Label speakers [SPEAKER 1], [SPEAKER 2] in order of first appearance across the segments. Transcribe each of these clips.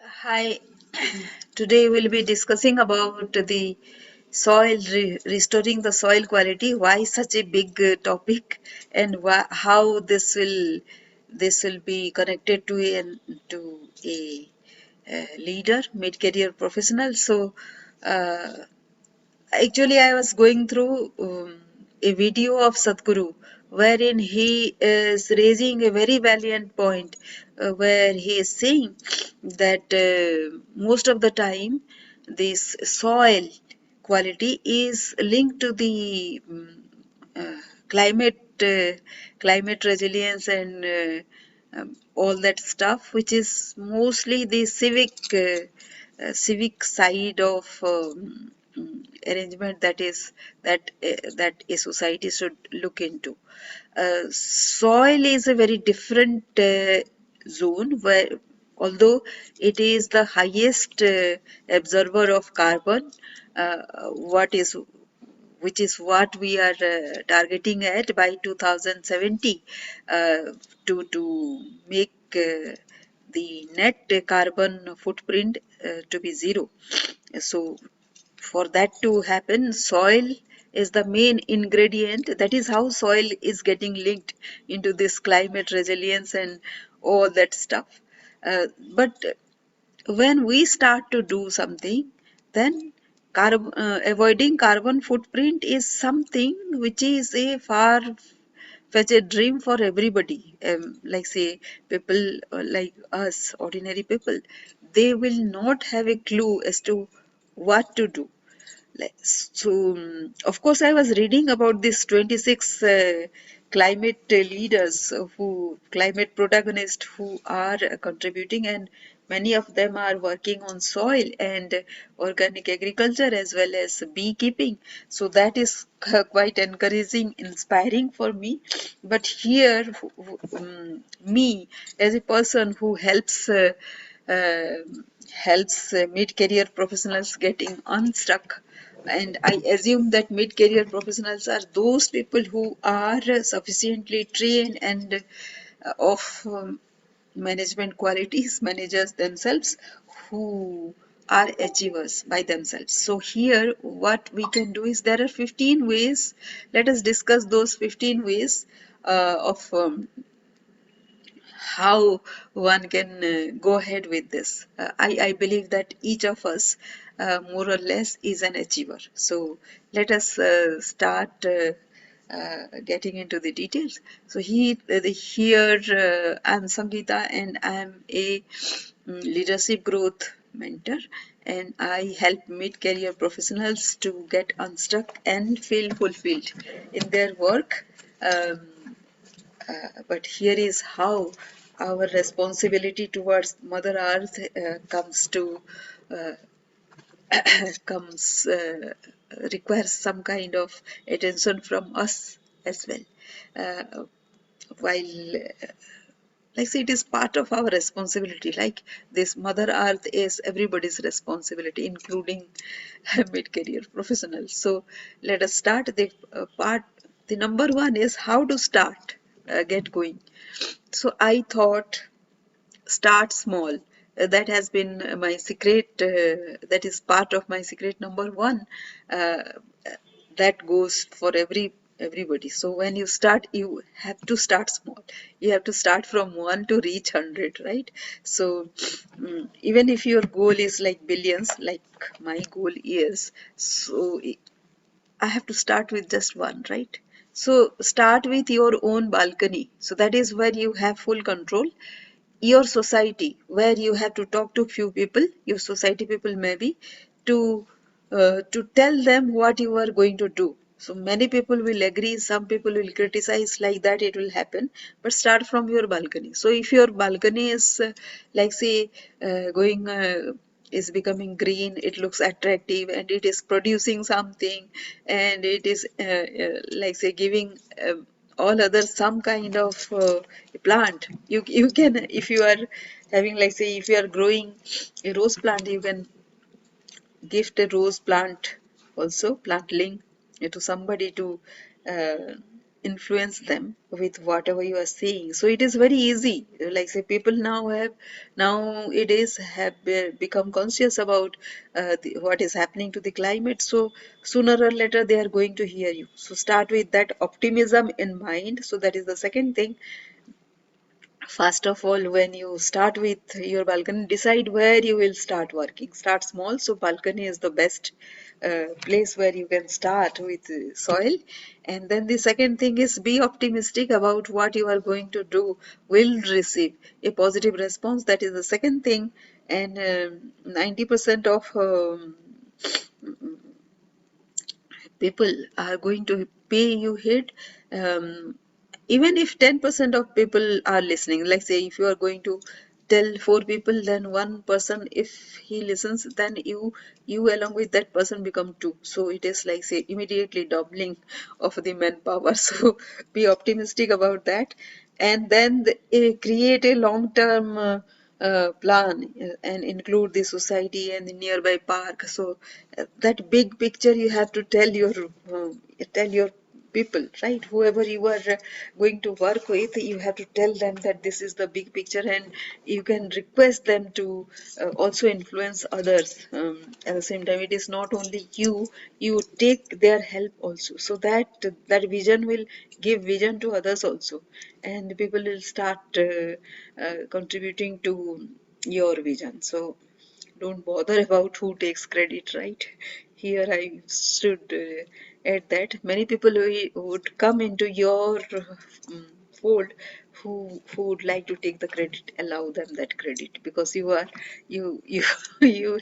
[SPEAKER 1] Hi, today we'll be discussing about the restoring the soil quality. Why such a big topic, and how this will be connected to a leader, mid-career professional. So, uh, actually, I was going through a video of Sadhguru wherein he is raising a very valiant point where he is saying that most of the time this soil quality is linked to the uh, climate climate resilience and all that stuff, which is mostly the civic side of arrangement that a society should look into. Soil is a very different zone where, although it is the highest absorber of carbon, uh, what is which is what we are targeting at by 2070 to make the net carbon footprint to be zero. So for that to happen, soil is the main ingredient. That is how soil is getting linked into this climate resilience and all that stuff. But when we start to do something, then avoiding carbon footprint is something which is a far fetch a dream for everybody. Like say people like us, ordinary people, they will not have a clue as to what to do. So, of course, I was reading about these 26 climate leaders climate protagonists who are contributing, and many of them are working on soil and organic agriculture as well as beekeeping. So that is quite encouraging, inspiring for me. But here, me as a person who uh, helps mid-career professionals getting unstuck, and I assume that mid-career professionals are those people who are sufficiently trained and of management qualities, managers themselves, who are achievers by themselves. So here what we can do is there are 15 ways. Let us discuss those 15 ways of how one can go ahead with this. I believe that each of us, more or less, is an achiever. So let us start getting into the details. So here I'm Sangeeta, and I'm a leadership growth mentor, and I help mid-career professionals to get unstuck and feel fulfilled in their work. Um, but here is how our responsibility towards Mother Earth uh, comes requires some kind of attention from us as well. Uh, while like say it is part of our responsibility, like this Mother Earth is everybody's responsibility, including mid-career professionals. So let us start the part. The number one is how to start, get going. So I thought, start small. That has been my secret. That is part of my secret number one. Uh, that goes for everybody. So when you start, you have to start small. You have to start from one to reach 100, right? So even if your goal is like billions, like my goal is, so I have to start with just one, right? So start with your own balcony. So that is where you have full control. Your society, where you have to talk to few people, your society people maybe, to tell them what you are going to do. So many people will agree, some people will criticize, like that it will happen. But start from your balcony. So if your balcony is like say going is becoming green, it looks attractive, and it is producing something, and it is like say giving all other some kind of plant. You can, if you are having, like say if you are growing a rose plant, you can gift a rose plant, also plantling, to somebody to uh, influence them with whatever you are saying. So it is very easy. Like say people nowadays have become conscious about what is happening to the climate. So sooner or later they are going to hear you. So start with that optimism in mind. So that is the second thing. First of all, when you start with your balcony, decide where you will start working. Start small. So balcony is the best place where you can start with soil. And then the second thing is be optimistic about what you are going to do will receive a positive response. That is the second thing. And 90% of people are going to pay you heed. Even if 10% of people are listening, like say if you are going to tell four people, then one person, if he listens, then you along with that person become two. So it is like say immediately doubling of the manpower. So be optimistic about that. And then create a long term plan and include the society and the nearby park. So that big picture you have to tell your people, right? Whoever you are going to work with, you have to tell them that this is the big picture, and you can request them to also influence others. At the same time, it is not only you take their help also, so that vision will give vision to others also, and people will start contributing to your vision. So don't bother about who takes credit, right? Here I should add that many people would come into your fold who would like to take the credit. Allow them that credit, because you you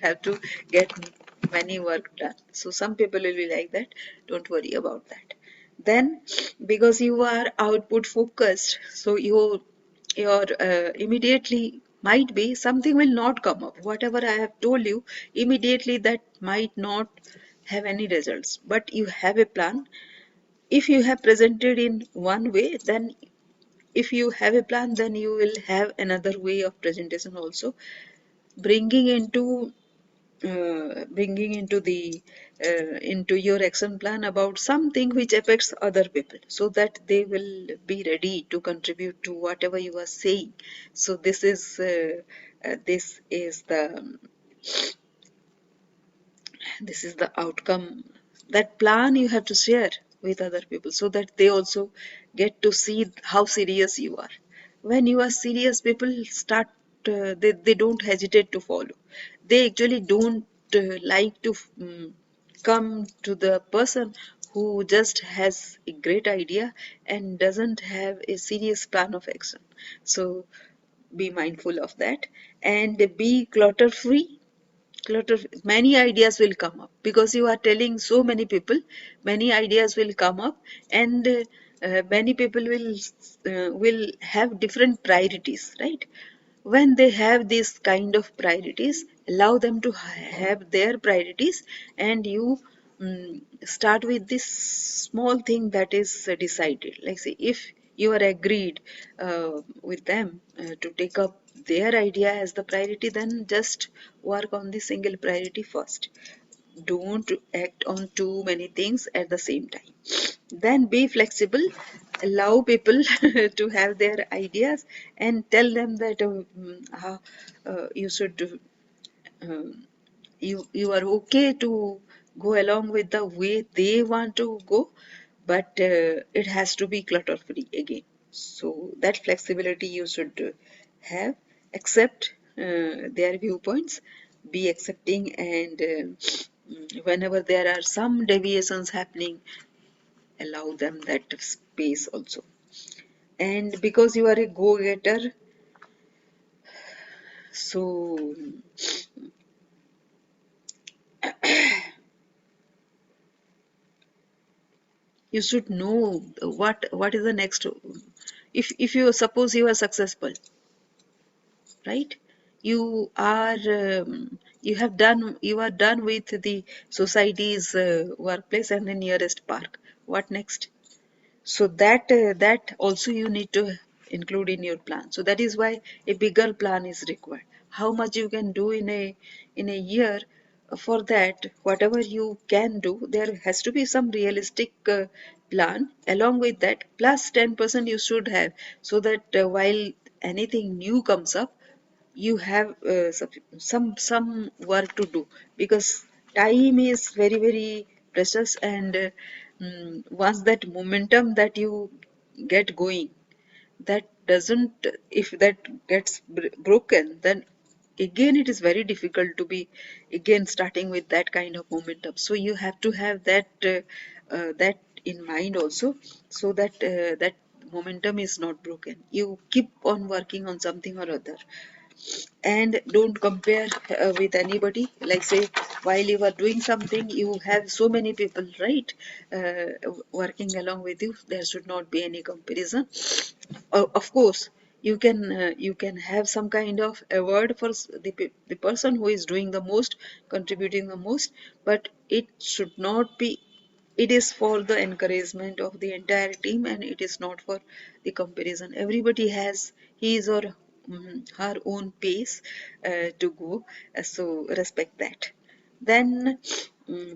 [SPEAKER 1] have to get many work done. So some people will be like that. Don't worry about that. Then, because you are output focused, so your immediately might be something will not come up. Whatever I have told you, immediately that might not have any results, but you have a plan. If you have presented in one way, then if you have a plan, then you will have another way of presentation also, bringing into bringing into the into your action plan about something which affects other people, so that they will be ready to contribute to whatever you are saying. So this is the outcome. That plan you have to share with other people, so that they also get to see how serious you are. When you are serious, people start they don't hesitate to follow. They actually don't like to come to the person who just has a great idea and doesn't have a serious plan of action. So be mindful of that, and be clutter free. Clutter, many ideas will come up because you are telling so many people. Many ideas will come up, and many people will have different priorities, right? When they have this kind of priorities, allow them to have their priorities, and you start with this small thing that is decided. Like say if you are agreed with them to take up their idea as the priority, then just work on the single priority first. Don't act on too many things at the same time. Then be flexible. Allow people to have their ideas, and tell them that how you should you are okay to go along with the way they want to go, but it has to be clutter free again. So that flexibility you should have. Accept their viewpoints. Be accepting, and whenever there are some deviations happening, allow them that space also. And because you are a go-getter, so you should know what is the next. If you suppose you are successful, right? You are you are done with the society's workplace and the nearest park. What next? So that also you need to include in your plan. So that is why a bigger plan is required. How much you can do in a year, for that, whatever you can do, there has to be some realistic plan along with that, plus 10% you should have, so that while anything new comes up, you have some work to do, because time is very very precious, and once that momentum that you get going, that doesn't, if that gets broken, then again it is very difficult to be again starting with that kind of momentum. So you have to have that in mind also, so that that momentum is not broken. You keep on working on something or other, and don't compare with anybody. Like say, while you are doing something, you have so many people, right, working along with you. There should not be any comparison. Of course, you can have some kind of award for the person who is doing the most, contributing the most, but it should not be, it is for the encouragement of the entire team, and it is not for the comparison. Everybody has his or her own pace to go, so respect that. Then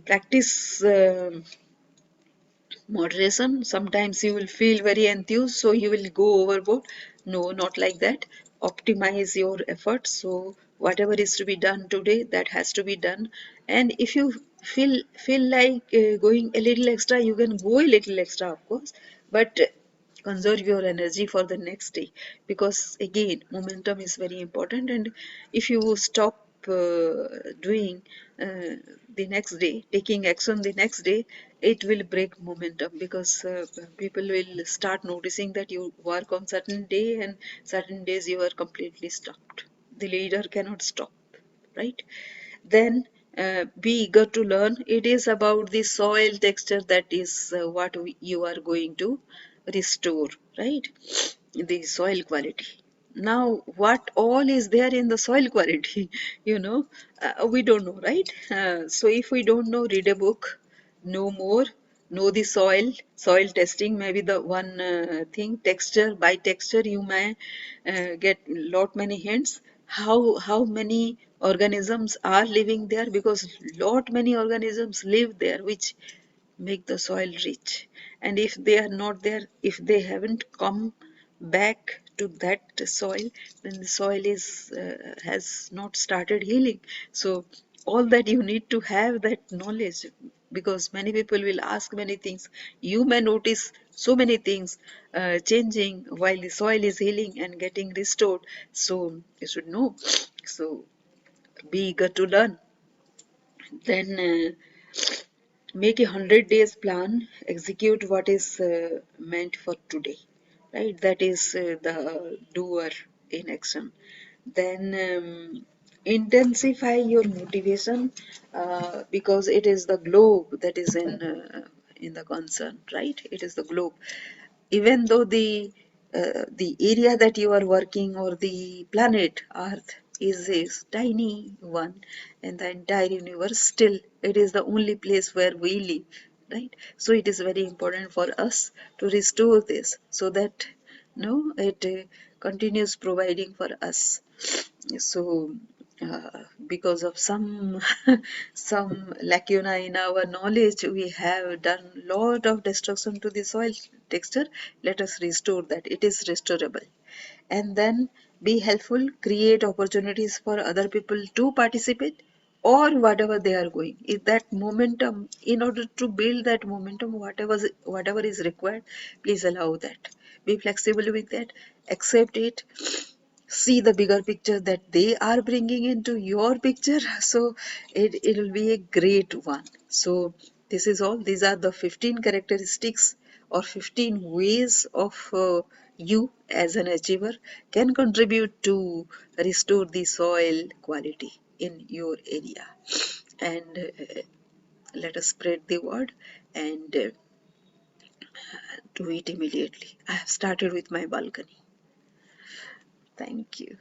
[SPEAKER 1] practice moderation. Sometimes you will feel very enthused, so you will go overboard. No, not like that. Optimize your efforts. So whatever is to be done today, that has to be done. And if you feel like going a little extra, you can go a little extra, of course, but conserve your energy for the next day, because again momentum is very important. And if you stop doing the next day, taking action the next day, it will break momentum, because people will start noticing that you work on certain day, and certain days you are completely stopped. The leader cannot stop, right? Then be eager to learn. It is about the soil texture, that is what you are going to restore, right? The soil quality. Now, what all is there in the soil quality? We don't know, right? So if we don't know, read a book, know more, know the soil testing may be the one thing. Texture, by texture you may get lot many hints how many organisms are living there, because lot many organisms live there, which make the soil rich. And if they are not there, if they haven't come back to that soil, then the soil is has not started healing. So all that you need to have that knowledge, because many people will ask many things. You may notice so many things changing while the soil is healing and getting restored. So you should know. So be eager to learn. Then make a 100 days plan, execute what is meant for today, right? That is the doer in action. Then intensify your motivation, because it is the globe that is in the concern, right? It is the globe. Even though the area that you are working, or the planet Earth, is a tiny one, and the entire universe, still it is the only place where we live, right? So it is very important for us to restore this, so that no, it continues providing for us. So because of some some lacuna in our knowledge, we have done lot of destruction to the soil texture. Let us restore that. It is restorable. And then be helpful, create opportunities for other people to participate, or whatever they are going. If that momentum, in order to build that momentum, whatever is required, please allow that. Be flexible with that, accept it, see the bigger picture that they are bringing into your picture. So it will be a great one. So this is all. These are the 15 characteristics, or 15 ways of you as an achiever can contribute to restore the soil quality in your area. And let us spread the word, and do it immediately. I have started with my balcony. Thank you.